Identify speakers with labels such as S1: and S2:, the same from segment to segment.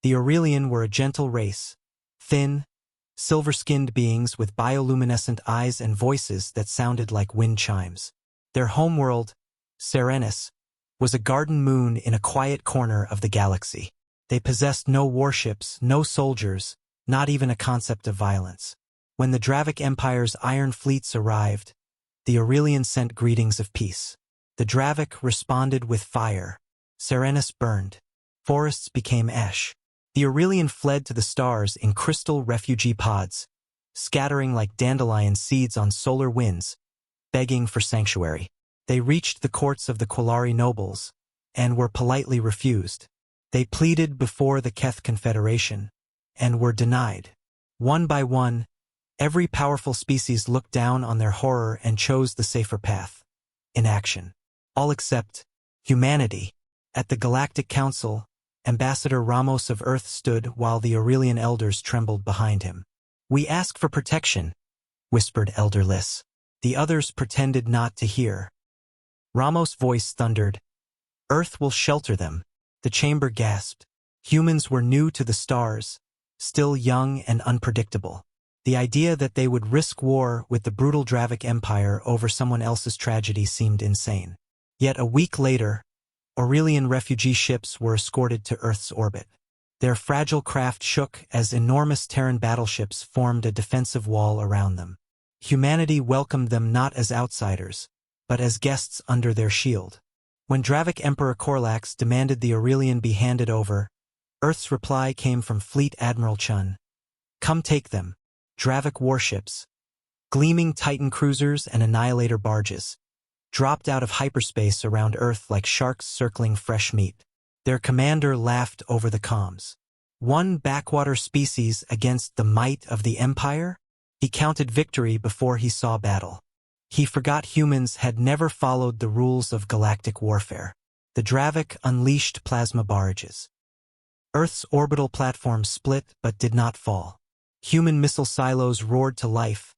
S1: The Aurelian were a gentle race, thin, silver-skinned beings with bioluminescent eyes and voices that sounded like wind chimes. Their homeworld, Serenus, was a garden moon in a quiet corner of the galaxy. They possessed no warships, no soldiers, not even a concept of violence. When the Dravik Empire's iron fleets arrived, the Aurelian sent greetings of peace. The Dravik responded with fire. Serenus burned. Forests became ash. The Aurelian fled to the stars in crystal refugee pods, scattering like dandelion seeds on solar winds, begging for sanctuary. They reached the courts of the Quillari nobles, and were politely refused. They pleaded before the Keth Confederation, and were denied. One by one, every powerful species looked down on their horror and chose the safer path. Inaction. All except humanity. At the Galactic Council, Ambassador Ramos of Earth stood while the Aurelian elders trembled behind him. "We ask for protection," whispered Elder Liss. The others pretended not to hear. Ramos' voice thundered, "Earth will shelter them." The chamber gasped. Humans were new to the stars, still young and unpredictable. The idea that they would risk war with the brutal Dravik Empire over someone else's tragedy seemed insane. Yet a week later, Aurelian refugee ships were escorted to Earth's orbit. Their fragile craft shook as enormous Terran battleships formed a defensive wall around them. Humanity welcomed them not as outsiders, but as guests under their shield. When Dravik Emperor Korlax demanded the Aurelian be handed over, Earth's reply came from Fleet Admiral Chun. "Come take them." Dravik warships, gleaming Titan cruisers and Annihilator barges, dropped out of hyperspace around Earth like sharks circling fresh meat. Their commander laughed over the comms. One backwater species against the might of the Empire? He counted victory before he saw battle. He forgot humans had never followed the rules of galactic warfare. The Dravik unleashed plasma barrages. Earth's orbital platform split but did not fall. Human missile silos roared to life,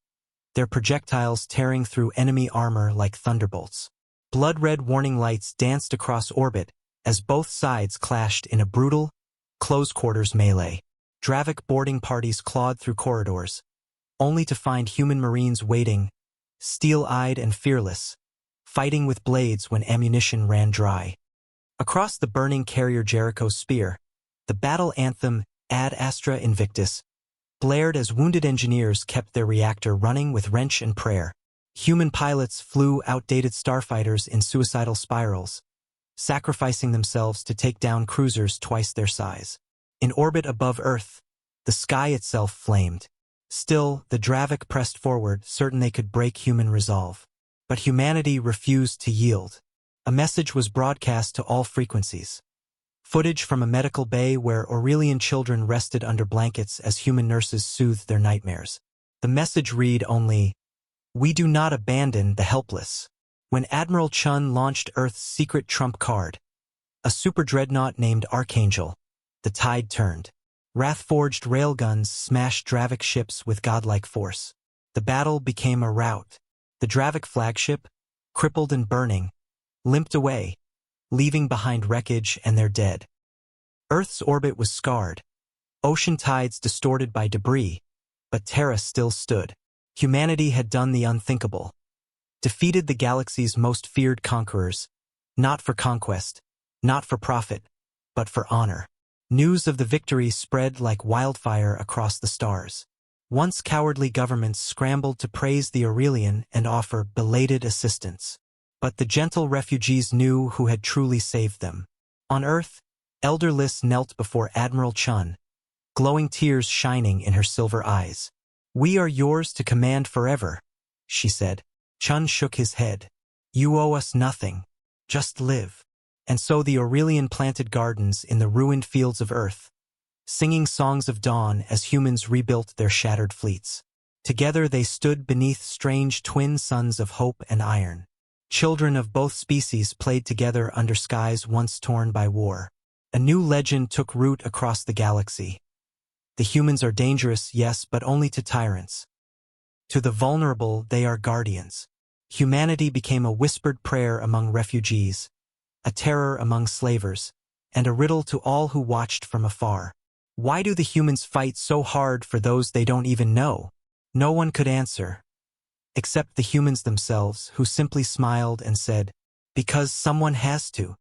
S1: their projectiles tearing through enemy armor like thunderbolts. Blood-red warning lights danced across orbit as both sides clashed in a brutal, close-quarters melee. Dravik boarding parties clawed through corridors, only to find human marines waiting, steel-eyed and fearless, fighting with blades when ammunition ran dry. Across the burning carrier Jericho's spear, the battle anthem Ad Astra Invictus blared as wounded engineers kept their reactor running with wrench and prayer. Human pilots flew outdated starfighters in suicidal spirals, sacrificing themselves to take down cruisers twice their size. In orbit above Earth, the sky itself flamed. Still, the Dravik pressed forward, certain they could break human resolve. But humanity refused to yield. A message was broadcast to all frequencies. Footage from a medical bay where Aurelian children rested under blankets as human nurses soothed their nightmares. The message read only, "We do not abandon the helpless." When Admiral Chun launched Earth's secret trump card, a super dreadnought named Archangel, the tide turned. Wrath-forged railguns smashed Dravik ships with godlike force. The battle became a rout. The Dravik flagship, crippled and burning, limped away, leaving behind wreckage and their dead. Earth's orbit was scarred, ocean tides distorted by debris, but Terra still stood. Humanity had done the unthinkable, defeated the galaxy's most feared conquerors, not for conquest, not for profit, but for honor. News of the victory spread like wildfire across the stars. Once cowardly governments scrambled to praise the Aurelian and offer belated assistance. But the gentle refugees knew who had truly saved them. On Earth, Elder Liss knelt before Admiral Chun, glowing tears shining in her silver eyes. "We are yours to command forever," she said. Chun shook his head. "You owe us nothing. Just live." And so the Aurelian planted gardens in the ruined fields of Earth, singing songs of dawn as humans rebuilt their shattered fleets. Together they stood beneath strange twin suns of hope and iron. Children of both species played together under skies once torn by war. A new legend took root across the galaxy. The humans are dangerous, yes, but only to tyrants. To the vulnerable, they are guardians. Humanity became a whispered prayer among refugees, a terror among slavers, and a riddle to all who watched from afar. Why do the humans fight so hard for those they don't even know? No one could answer, except the humans themselves, who simply smiled and said, because someone has to.